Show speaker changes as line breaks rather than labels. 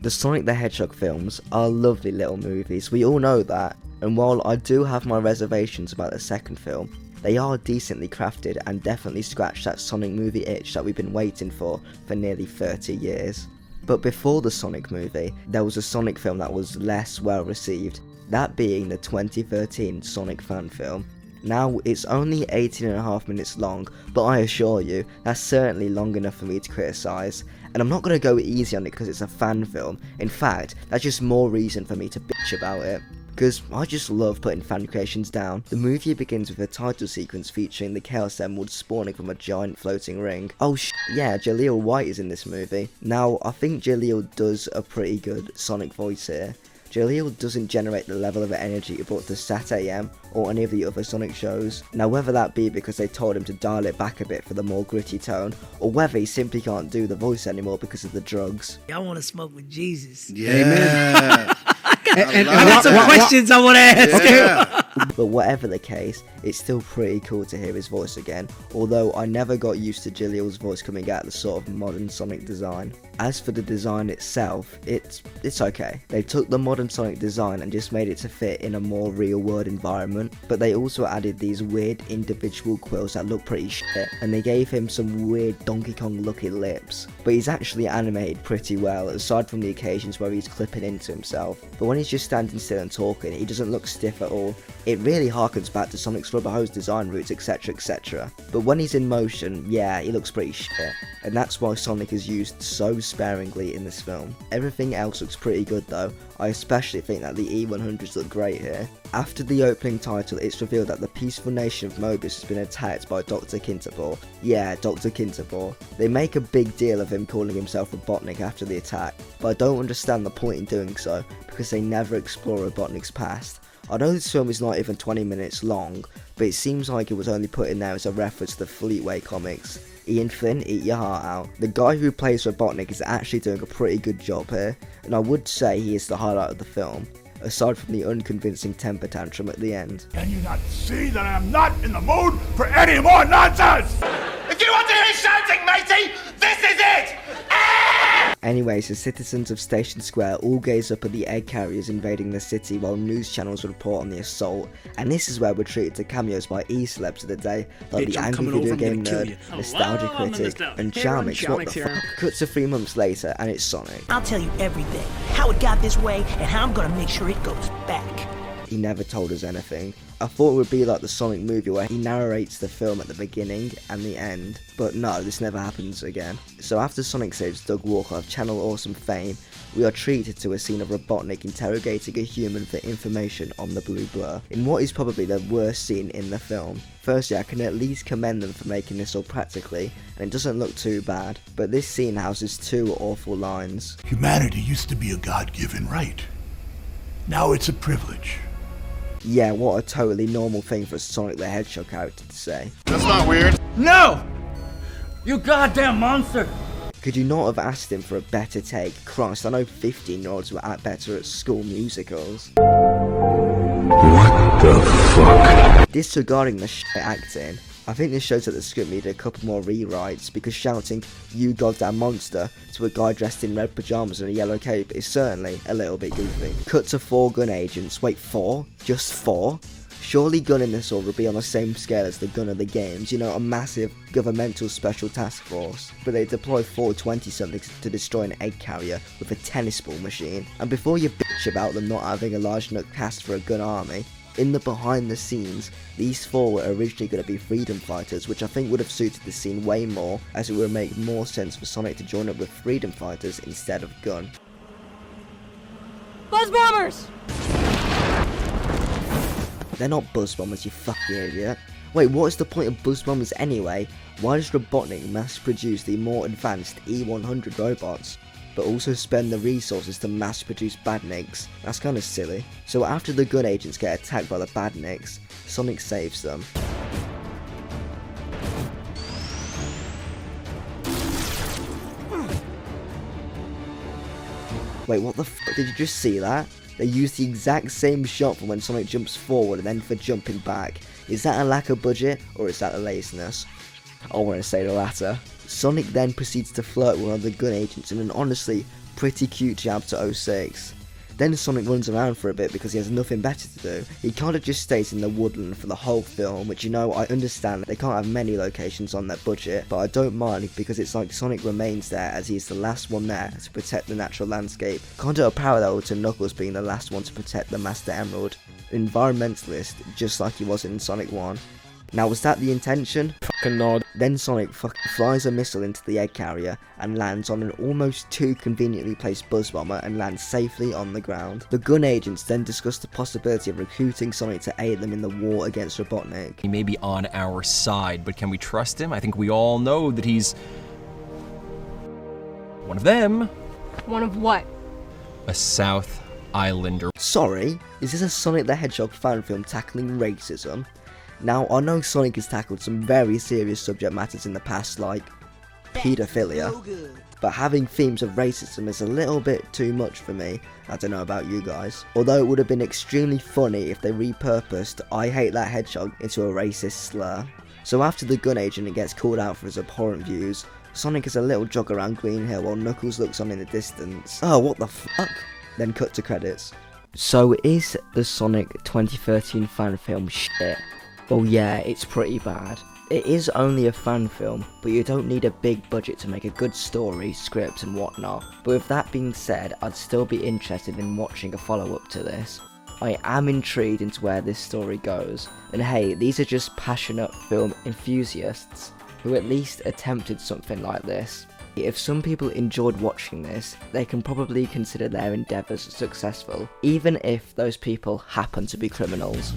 The Sonic the Hedgehog films are lovely little movies, we all know that, and while I do have my reservations about the second film, they are decently crafted and definitely scratch that Sonic movie itch that we've been waiting for nearly 30 years. But before the Sonic movie, there was a Sonic film that was less well received, that being the 2013 Sonic fan film. Now, it's only 18.5 minutes long, but I assure you, that's certainly long enough for me to criticise. And I'm not going to go easy on it because it's a fan film. In fact, that's just more reason for me to bitch about it. Because I just love putting fan creations down. The movie begins with a title sequence featuring the Chaos Emerald spawning from a giant floating ring. Oh yeah, Jaleel White is in this movie. Now, I think Jaleel does a pretty good Sonic voice here. Jaleel doesn't generate the level of energy he brought to Sat AM or any of the other Sonic shows. Now whether that be because they told him to dial it back a bit for the more gritty tone, or whether he simply can't do the voice anymore because of the drugs.
I want to smoke with Jesus.
Yeah. Amen.
I got some questions I want to ask
Yeah.
But whatever the case, it's still pretty cool to hear his voice again, although I never got used to Jaleel's voice coming out of the sort of modern Sonic design. As for the design itself, it's okay. They took the modern Sonic design and just made it to fit in a more real world environment, but they also added these weird individual quills that look pretty shit, and they gave him some weird Donkey Kong looking lips. But he's actually animated pretty well, aside from the occasions where he's clipping into himself. But when he's just standing still and talking, he doesn't look stiff at all. It really harkens back to Sonic's rubber hose design roots, etc, etc. But when he's in motion, yeah, he looks pretty shit, and that's why Sonic is used so sparingly in this film. Everything else looks pretty good though. I especially think that the E100s look great here. After the opening title, it's revealed that the peaceful nation of Mobius has been attacked by Dr. Kinterbor. Yeah, Dr. Kinterbor. They make a big deal of him calling himself Robotnik after the attack, but I don't understand the point in doing so, because they never explore Robotnik's past. I know this film is not even 20 minutes long, but it seems like it was only put in there as a reference to the Fleetway comics. Ian Flynn, eat your heart out. The guy who plays Robotnik is actually doing a pretty good job here, and I would say he is the highlight of the film, aside from the unconvincing temper tantrum at the end.
Can you not see that I am not in the mood for any more nonsense? If you want to hear shouting, matey, this is it!
Anyways, the citizens of Station Square all gaze up at the egg carriers invading the city while news channels report on the assault, and this is where we're treated to cameos by E-celebs of the day, like
Bitch,
the
I'm
Angry
coming
Video
over, I'm
Game
gonna kill
Nerd,
you.
Nostalgia
Hello, I'm
Critic,
Nostalgia.
and
Here, I'm
Chaotix. What the
Chaotix here.
fuck? Cuts to 3 months later, and it's Sonic.
I'll tell you everything, how it got this way, and how I'm gonna make sure it goes back.
He never told us anything. I thought it would be like the Sonic movie where he narrates the film at the beginning and the end, but no, this never happens again. So after Sonic saves Doug Walker of Channel Awesome fame, we are treated to a scene of Robotnik interrogating a human for information on the Blue Blur, in what is probably the worst scene in the film. Firstly, I can at least commend them for making this all practically, and it doesn't look too bad, but this scene houses two awful lines.
Humanity used to be a God-given right. Now it's a privilege.
Yeah, what a totally normal thing for a Sonic the Hedgehog character to say.
That's not weird.
No! You goddamn monster!
Could you not have asked him for a better take? Christ, I know 15-year-olds were at better at school musicals.
What the fuck?
Disregarding the shit acting, I think this shows that the script needed a couple more rewrites, because shouting, "You goddamn monster," to a guy dressed in red pyjamas and a yellow cape is certainly a little bit goofy. Cut to 4 gun agents. Wait, 4? Just 4? Surely Gun in this order would be on the same scale as the Gun of the games, you know, a massive governmental special task force. But they deploy 420-somethings to destroy an egg carrier with a tennis ball machine. And before you bitch about them not having a large enough cast for a gun army, in the behind the scenes, these 4 were originally going to be freedom fighters, which I think would have suited the scene way more, as it would make more sense for Sonic to join up with freedom fighters instead of Gun.
Buzz bombers!
They're not buzz bombers, you fucking idiot. Wait, what is the point of buzz bombers anyway? Why does Robotnik mass produce the more advanced E100 robots, but also spend the resources to mass produce badniks? That's kinda silly. So after the gun agents get attacked by the badniks, Sonic saves them. Wait, what the fuck? Did you just see that? They used the exact same shot for when Sonic jumps forward and then for jumping back. Is that a lack of budget, or is that a laziness? I want to say the latter. Sonic then proceeds to flirt with one of the gun agents in an honestly pretty cute jab to 06. Then Sonic runs around for a bit because he has nothing better to do. He kind of just stays in the woodland for the whole film, which, you know, I understand they can't have many locations on their budget, but I don't mind because it's like Sonic remains there as he's the last one there to protect the natural landscape. Kind of a parallel to Knuckles being the last one to protect the Master Emerald. Environmentalist, just like he was in Sonic 1. Now, was that the intention? Fucking nod. Then Sonic flies a missile into the egg carrier and lands on an almost too conveniently placed buzz bomber and lands safely on the ground. The gun agents then discuss the possibility of recruiting Sonic to aid them in the war against Robotnik.
He may be on our side, but can we trust him? I think we all know that he's one of them.
One of what?
A South Islander.
Sorry, is this a Sonic the Hedgehog fan film tackling racism? Now, I know Sonic has tackled some very serious subject matters in the past, like paedophilia, but having themes of racism is a little bit too much for me. I don't know about you guys. Although it would have been extremely funny if they repurposed "I hate that hedgehog" into a racist slur. So after the gun agent gets called out for his abhorrent views, Sonic has a little jog around Green Hill while Knuckles looks on in the distance. Oh, what the fuck? Then cut to credits. So is the Sonic 2013 fan film shit? Well, yeah, it's pretty bad. It is only a fan film, but you don't need a big budget to make a good story, script and whatnot. But with that being said, I'd still be interested in watching a follow-up to this. I am intrigued into where this story goes, and hey, these are just passionate film enthusiasts who at least attempted something like this. If some people enjoyed watching this, they can probably consider their endeavours successful, even if those people happen to be criminals.